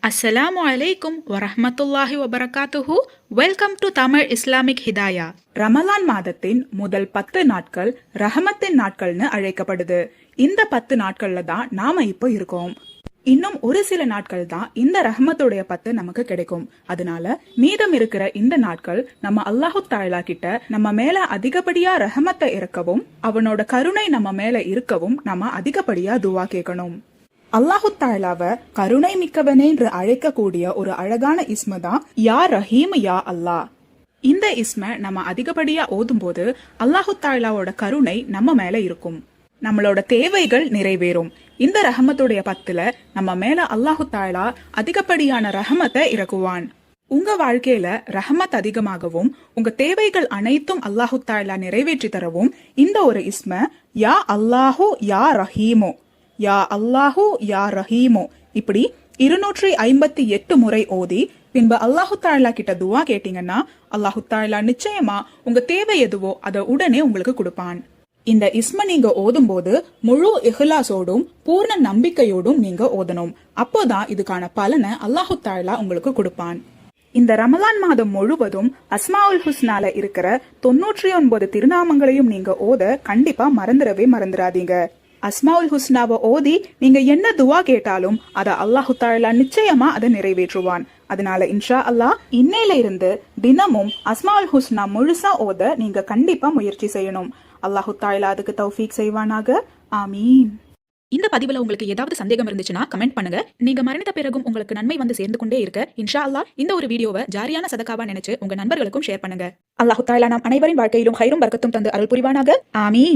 அஸ்ஸலாமு அலைக்கும் வரஹ்மத்துல்லாஹி வபரகாத்துஹு. Welcome to Tamil Islamic Hidaya. Ramalan மாதத்தின் முதல் 10 நாட்கள் ரஹமத்தின் நாட்கள்னு அழைக்கப்படுது. இந்த 10 நாட்கள்ல தான் நாம இப்போ இருக்கோம். இன்னும் ஒரு சில நாட்கள் தான் இந்த ரஹமத்துடைய 10 நமக்கு கிடைக்கும். அதனால மீதம் இருக்கிற இந்த நாட்கள் நம்ம அல்லாஹு தஆலா கிட்ட நம்ம மேல அதிகப்படியா ரஹமத்தை இறக்கவும் அவனோட கருணை நம்ம மேல இருக்கவும் நம்ம அதிகப்படியா துவா கேட்கணும். அல்லாஹு தஆலாவை கருணை மிக்கவனே என்று அழைக்கக்கூடிய ஒரு அழகான இஸ்ம தான் யா ரஹீம் யா அல்லாஹ். இந்த இஸ்ம நம்ம அதிகப்படியா ஓதும் போது அல்லாஹு தஆலாவோட கருணை நம்ம மேல இருக்கும், நம்மளோட தேவைகள் நிறைவேறும். இந்த ரஹமத்துடைய 10ல நம்ம மேல அல்லாஹு தஆலா அதிகப்படியான ரஹமத்தை இறக்குவான். உங்க வாழ்க்கையில ரஹமத் அதிகமாகவும் உங்க தேவைகள் அனைத்தும் அல்லாஹு தஆலா நிறைவேற்றி தரவும் இந்த ஒரு இஸ்ம யா அல்லாஹு யா ரஹீமோ, யா அல்லாஹு யா ரஹீமோ இப்படி 258 முறை ஓதி பின்பு அல்லாஹு தஆலா கிட்ட துவா கேட்டீங்கன்னா அல்லாஹு தஆலா நிச்சயமா உங்க தேவை எதுவோ அதை உடனே உங்களுக்கு கொடுப்பான். இந்த இஸ்ம நீங்க ஓதும் போது முழு இஹ்லாஸோடும் பூர்ண நம்பிக்கையோடும் நீங்க ஓதணும். அப்போதான் இதுக்கான பலனை அல்லாஹு தஆலா உங்களுக்கு கொடுப்பான். இந்த ரமலான் மாதம் முழுவதும் அஸ்மாஉல் ஹுஸ்னால இருக்கிற 99 திருநாமங்களையும் நீங்க ஓத கண்டிப்பா மறந்துடாதீங்க. அஸ்மாவுல் ஹுஸ்னாவை ஓதி நீங்க என்ன துவா கேட்டாலும் அத அல்லாஹு தஆலா நிச்சயமா அதை நிறைவேற்றுவான். அதனால இன்ஷா அல்லாஹ் இன்னையில இருந்து தினமும் அஸ்மாவுல் ஹுஸ்னா முழுசா ஓத நீங்க கண்டிப்பா முயற்சி செய்யணும். அல்லாஹு தஆலா அதுக்கு தௌஃபீக் செய்வானாக. ஆமீன். இந்த பதிவுல உங்களுக்கு ஏதாவது சந்தேகம் இருந்துச்சுன்னா கமெண்ட் பண்ணுங்க. நீங்க மரணித்த பிறகும் உங்களுக்கு நன்மை வந்து சேர்ந்து கொண்டே இருக்க இன்ஷா அல்லாஹ் இந்த ஒரு வீடியோவை ஜாரியான சதகாவா நினைச்சு உங்க நண்பர்களுக்கும் ஷேர் பண்ணுங்க. அல்லாஹு தஆலா நம் அனைவரின் வாழ்க்கையிலும் ஹைரும் பரக்கத்தும் தந்து அருள் புரிவானாக. ஆமீன்.